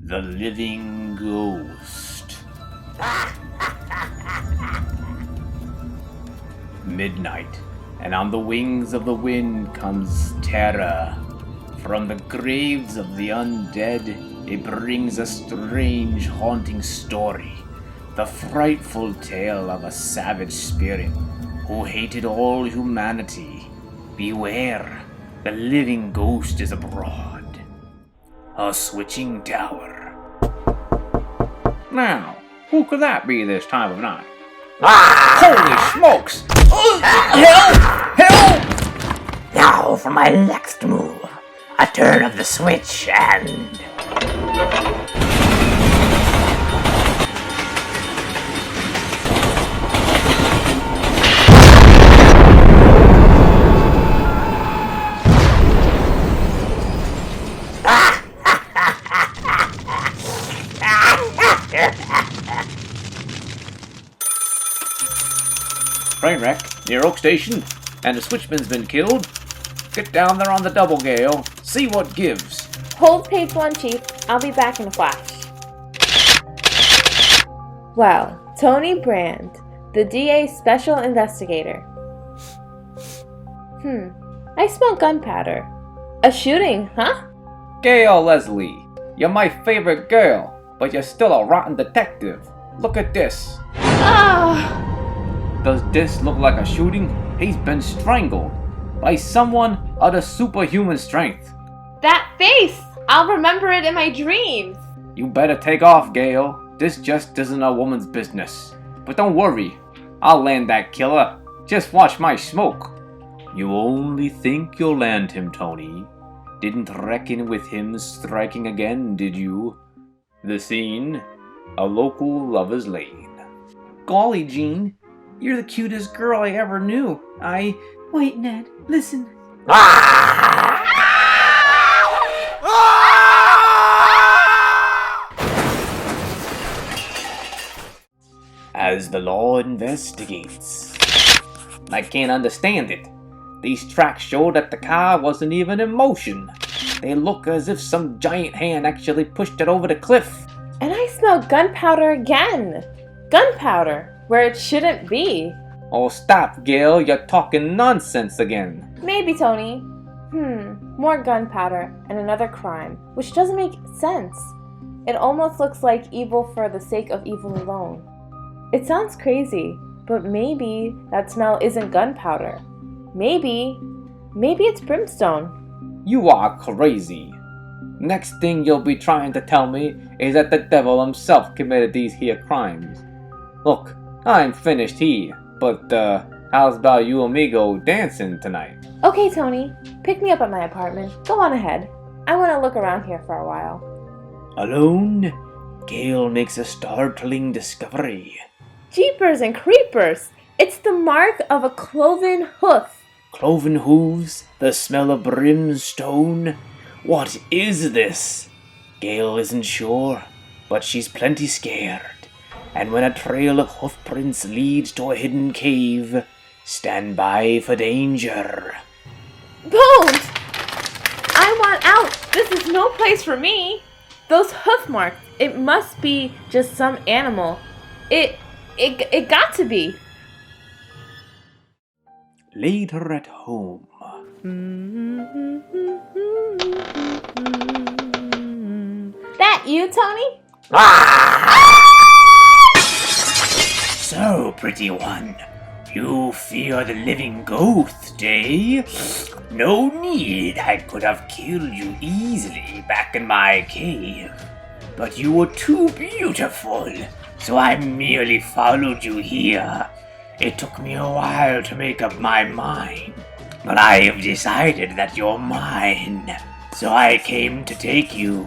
The living ghost. Midnight, and on the wings of the wind comes terror. From the graves of the undead, it brings a strange, haunting story. The frightful tale of a savage spirit who hated all humanity. Beware, the living ghost is abroad. A switching tower. Now, who could that be this time of night? Holy smokes! Help! Help! Now for my next move. A turn of the switch and... Train wreck near Oak Station, and the switchman's been killed. Get down there on the double, Gale. See what gives. Hold page 1, Chief. I'll be back in a flash. Well, Tony Brand, the DA's special investigator. I smell gunpowder. A shooting, huh? Gale Leslie, you're my favorite girl, but you're still a rotten detective. Look at this. Ah! Does this look like a shooting? He's been strangled by someone of the superhuman strength. That face! I'll remember it in my dreams. You better take off, Gale. This just isn't a woman's business. But don't worry, I'll land that killer. Just watch my smoke. You only think you'll land him, Tony. Didn't reckon with him striking again, did you? The scene, a local lover's lane. Golly, Jean, you're the cutest girl I ever knew. Wait, Ned, listen. As the law investigates. I can't understand it. These tracks show that the car wasn't even in motion. They look as if some giant hand actually pushed it over the cliff. And I smell gunpowder again. Gunpowder, where it shouldn't be. Oh, stop, Gale. You're talking nonsense again. Maybe, Tony. More gunpowder and another crime, which doesn't make sense. It almost looks like evil for the sake of evil alone. It sounds crazy, but maybe that smell isn't gunpowder. Maybe it's brimstone. You are crazy. Next thing you'll be trying to tell me is that the devil himself committed these here crimes. Look, I'm finished here, but how's about you and me go dancing tonight? Okay, Tony, pick me up at my apartment. Go on ahead. I want to look around here for a while. Alone, Gale makes a startling discovery. Jeepers and creepers! It's the mark of a cloven hoof. Cloven hooves, the smell of brimstone. What is this? Gale isn't sure, but she's plenty scared. And when a trail of hoofprints leads to a hidden cave, stand by for danger. Bones! I want out! This is no place for me! Those hoof marks, it must be just some animal. It got to be. Later at home. That you, Tony? So, pretty one, you fear the living ghost, eh? No need, I could have killed you easily back in my cave. But you were too beautiful, so I merely followed you here. It took me a while to make up my mind, but I have decided that you're mine, so I came to take you.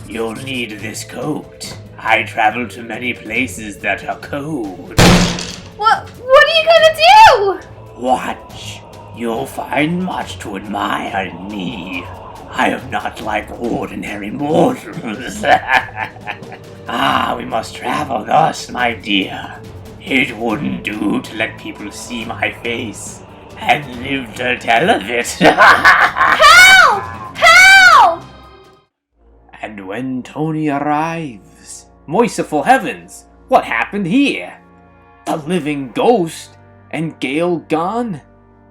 You'll need this coat. I travel to many places that are cold. What are you gonna do? Watch. You'll find much to admire in me. I am not like ordinary mortals. We must travel thus, my dear. It wouldn't do to let people see my face and live to tell of it. Help! Help! And when Tony arrives... Merciful heavens! What happened here? The living ghost? And Gale gone?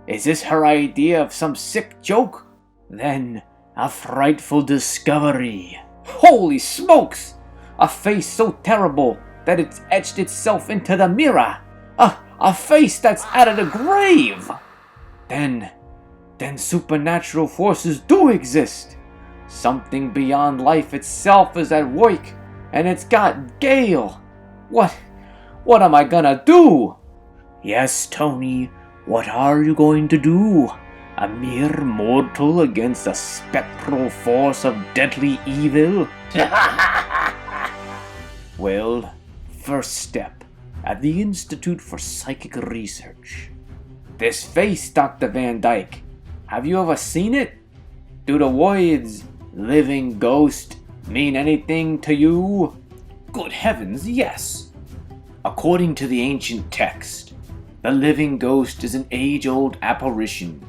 Is this her idea of some sick joke? Then, a frightful discovery. Holy smokes! A face so terrible that it's etched itself into the mirror. A face that's out of the grave. Then supernatural forces do exist. Something beyond life itself is at work, and it's got Gale. What am I gonna do? Yes, Tony, what are you going to do? A mere mortal against a spectral force of deadly evil? Well, first step at the Institute for Psychic Research. This face, Dr. Van Dyke, have you ever seen it? Do the words living ghost mean anything to you? Good heavens, yes. According to the ancient text, the living ghost is an age-old apparition,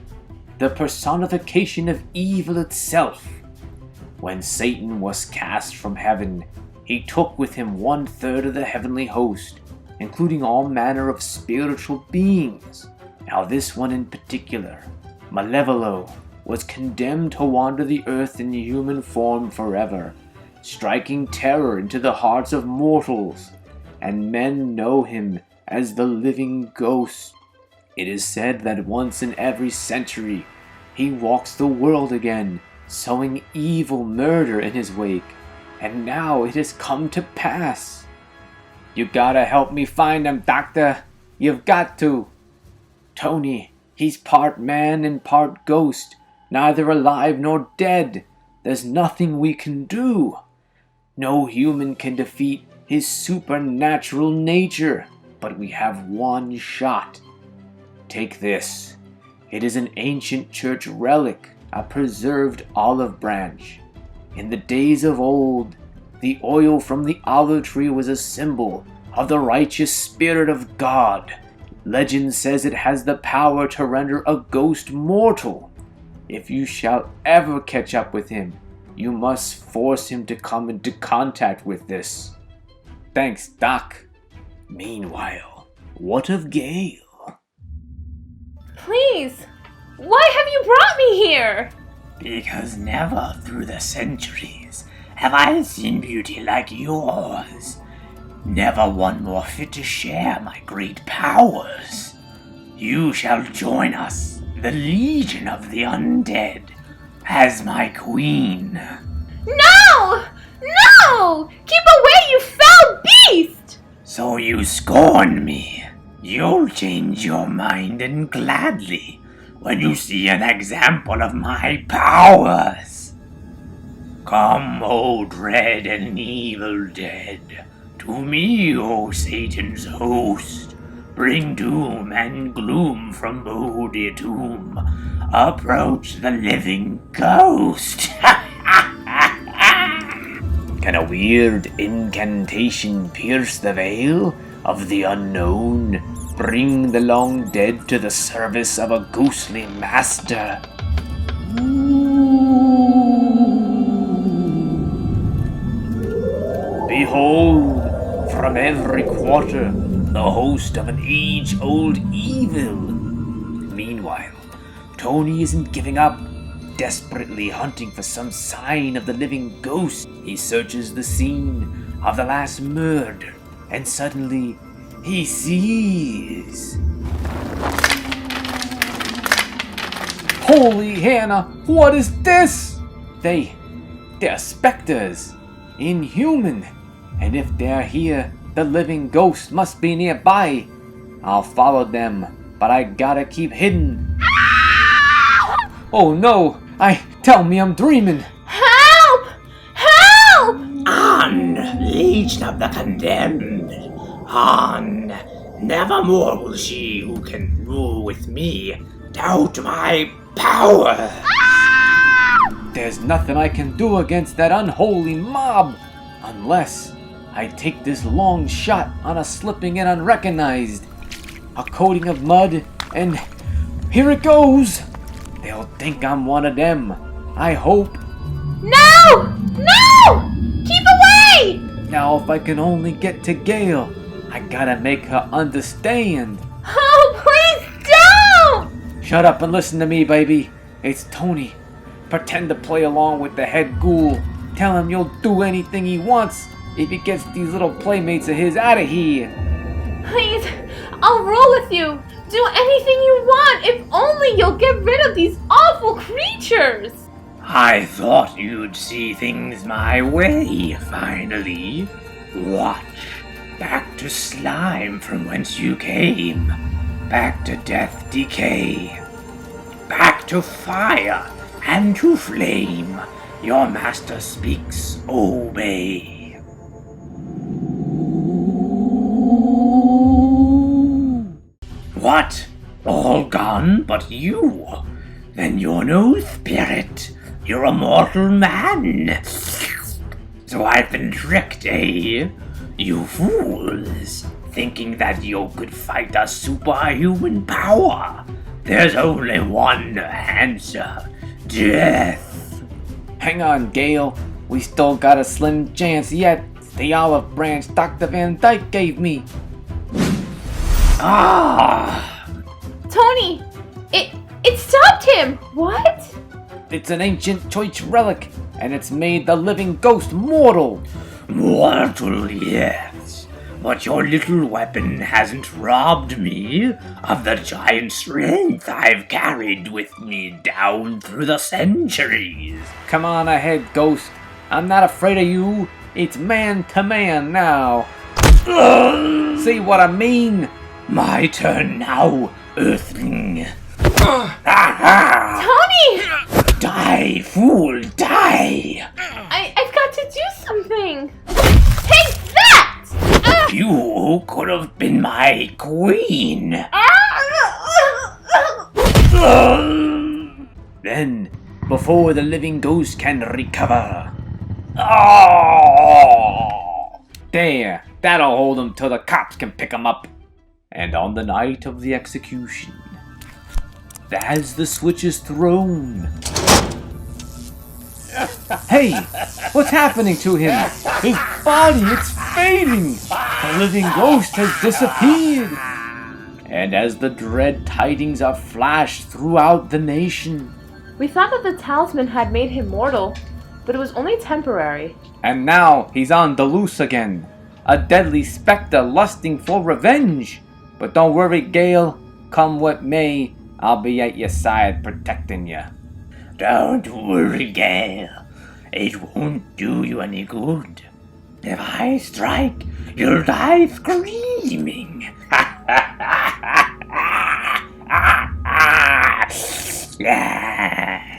the personification of evil itself. When Satan was cast from heaven, he took with him 1/3 of the heavenly host, including all manner of spiritual beings. Now this one in particular, Malevolo, was condemned to wander the earth in human form forever, striking terror into the hearts of mortals, and men know him as the living ghost. It is said that once in every century, he walks the world again, sowing evil murder in his wake, and now it has come to pass. You gotta help me find him, Doctor. You've got to. Tony, he's part man and part ghost, neither alive nor dead. There's nothing we can do. No human can defeat his supernatural nature, but we have one shot. Take this. It is an ancient church relic, a preserved olive branch. In the days of old, the oil from the olive tree was a symbol of the righteous spirit of God. Legend says it has the power to render a ghost mortal. If you shall ever catch up with him, you must force him to come into contact with this. Thanks, Doc. Meanwhile, what of Gale? Please, why have you brought me here? Because never through the centuries have I seen beauty like yours. Never one more fit to share my great powers. You shall join us, the Legion of the Undead, as my queen. No! No! Keep away, you foul beast! So you scorn me. You'll change your mind, and gladly, when you see an example of my powers. Come, O dread and evil dead, to me, O Satan's host. Bring doom and gloom from moody tomb. Approach the living ghost. Can a weird incantation pierce the veil of the unknown? Bring the long dead to the service of a ghostly master. Behold, from every quarter, the host of an age-old evil. Meanwhile, Tony isn't giving up, desperately hunting for some sign of the living ghost. He searches the scene of the last murder, and suddenly he sees... Holy Hannah, what is this? They're specters. Inhuman. And if they're here, the living ghost must be nearby. I'll follow them, but I gotta keep hidden. Oh no! Tell me I'm dreaming! Help! Help! On, Legion of the Condemned! On! Nevermore will she who can rule with me doubt my power! There's nothing I can do against that unholy mob, unless I take this long shot on a slipping and unrecognized. A coating of mud, and here it goes! They'll think I'm one of them. I hope. No! No! Now if I can only get to Gale, I gotta make her understand. Oh, please don't! Shut up and listen to me, baby. It's Tony. Pretend to play along with the head ghoul. Tell him you'll do anything he wants if he gets these little playmates of his out of here. Please, I'll roll with you. Do anything you want if only you'll get rid of these awful creatures. I thought you'd see things my way, finally. Watch. Back to slime from whence you came. Back to death decay. Back to fire and to flame. Your master speaks, obey. What? All gone but you? Then you're no spirit. You're a mortal man. So I've been tricked, eh? You fools, thinking that you could fight a superhuman power. There's only one answer. Death. Hang on, Gale. We still got a slim chance yet. The olive branch Dr. Van Dyke gave me. Ah! Tony, it stopped him. What? It's an ancient church relic, and it's made the living ghost mortal. Mortal, yes. But your little weapon hasn't robbed me of the giant strength I've carried with me down through the centuries. Come on ahead, ghost. I'm not afraid of you. It's man to man now. See what I mean? My turn now, Earthling. Tony! Die, fool, die! I've got to do something. Take that! You could have been my queen. Then, before the living ghost can recover. There, that'll hold him till the cops can pick him up. And on the night of the execution, as the switch is thrown. Hey, what's happening to him? His body, it's fading. The living ghost has disappeared. And as the dread tidings are flashed throughout the nation. We thought that the talisman had made him mortal, but it was only temporary. And now he's on the loose again. A deadly spectre lusting for revenge. But don't worry, Gale. Come what may, I'll be at your side protecting you. Don't worry, Gale. It won't do you any good. If I strike, you'll die screaming. Yeah.